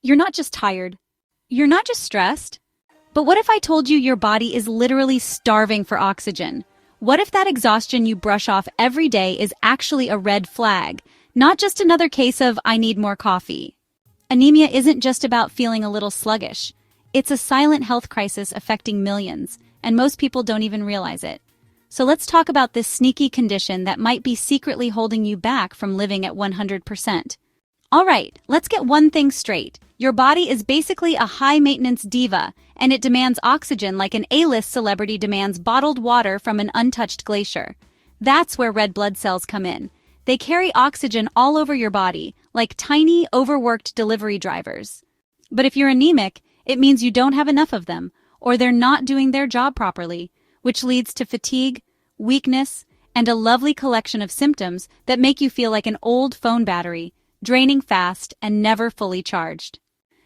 You're not just tired. You're not just stressed. But what if I told you your body is literally starving for oxygen? What if that exhaustion you brush off every day is actually a red flag, not just another case of "I need more coffee"? Anemia isn't just about feeling a little sluggish. It's a silent health crisis affecting millions, and most people don't even realize it. So let's talk about this sneaky condition that might be secretly holding you back from living at 100%. All right, let's get one thing straight. Your body is basically a high-maintenance diva, and it demands oxygen like an A-list celebrity demands bottled water from an untouched glacier. That's where red blood cells come in. They carry oxygen all over your body, like tiny, overworked delivery drivers. But if you're anemic, it means you don't have enough of them, or they're not doing their job properly, which leads to fatigue, weakness, and a lovely collection of symptoms that make you feel like an old phone battery, draining fast and never fully charged.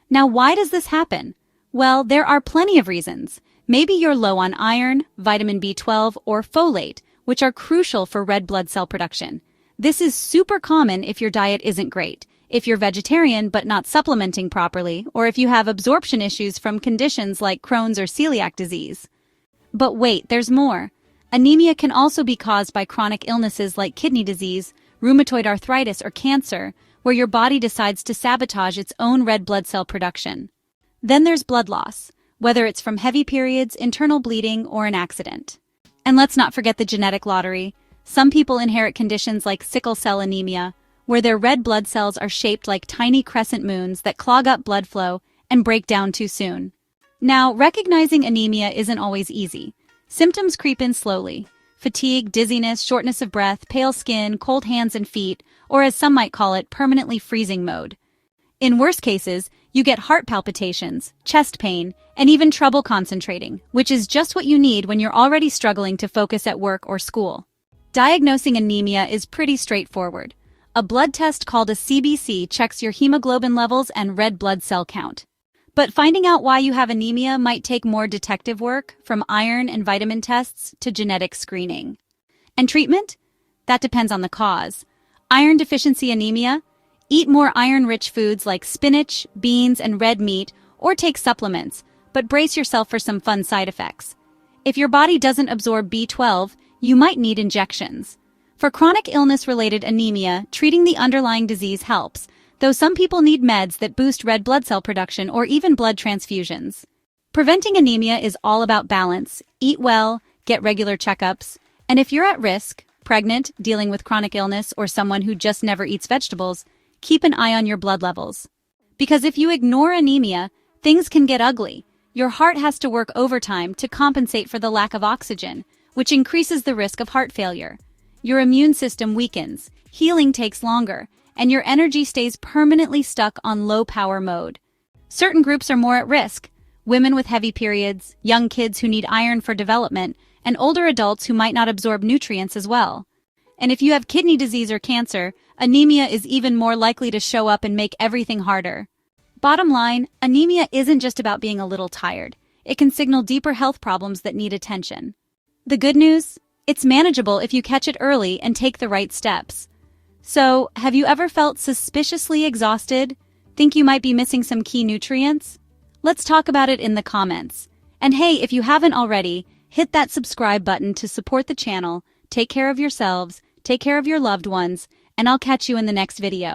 Now, why does this happen? Well, there are plenty of reasons. Maybe you're low on iron, vitamin B12, or folate, which are crucial for red blood cell production. This is super common if your diet isn't great, if you're vegetarian but not supplementing properly, or if you have absorption issues from conditions like Crohn's or celiac disease. But wait, there's more. Anemia can also be caused by chronic illnesses like kidney disease, rheumatoid arthritis, or cancer, where your body decides to sabotage its own red blood cell production. Then there's blood loss, whether it's from heavy periods, internal bleeding, or an accident. And let's not forget the genetic lottery. Some people inherit conditions like sickle cell anemia, where their red blood cells are shaped like tiny crescent moons that clog up blood flow and break down too soon. Now, recognizing anemia isn't always easy. Symptoms creep in slowly. Fatigue, dizziness, shortness of breath, pale skin, cold hands and feet, or as some might call it, permanently freezing mode. In worst cases, you get heart palpitations, chest pain, and even trouble concentrating, which is just what you need when you're already struggling to focus at work or school. Diagnosing anemia is pretty straightforward. A blood test called a CBC checks your hemoglobin levels and red blood cell count. But finding out why you have anemia might take more detective work, from iron and vitamin tests to genetic screening. And treatment? That depends on the cause. Iron deficiency anemia? Eat more iron-rich foods like spinach, beans, and red meat, or take supplements, but brace yourself for some fun side effects. If your body doesn't absorb B12, you might need injections. For chronic illness-related anemia, treating the underlying disease helps, though some people need meds that boost red blood cell production or even blood transfusions. Preventing anemia is all about balance. Eat well, get regular checkups, and if you're at risk, pregnant, dealing with chronic illness, or someone who just never eats vegetables, keep an eye on your blood levels. Because if you ignore anemia, things can get ugly. Your heart has to work overtime to compensate for the lack of oxygen, which increases the risk of heart failure. Your immune system weakens, healing takes longer, and your energy stays permanently stuck on low-power mode. Certain groups are more at risk: women with heavy periods, young kids who need iron for development, and older adults who might not absorb nutrients as well. And if you have kidney disease or cancer, anemia is even more likely to show up and make everything harder. Bottom line, anemia isn't just about being a little tired. It can signal deeper health problems that need attention. The good news? It's manageable if you catch it early and take the right steps. So, have you ever felt suspiciously exhausted? Think you might be missing some key nutrients? Let's talk about it in the comments. And hey, if you haven't already, hit that subscribe button to support the channel. Take care of yourselves, take care of your loved ones, and I'll catch you in the next video.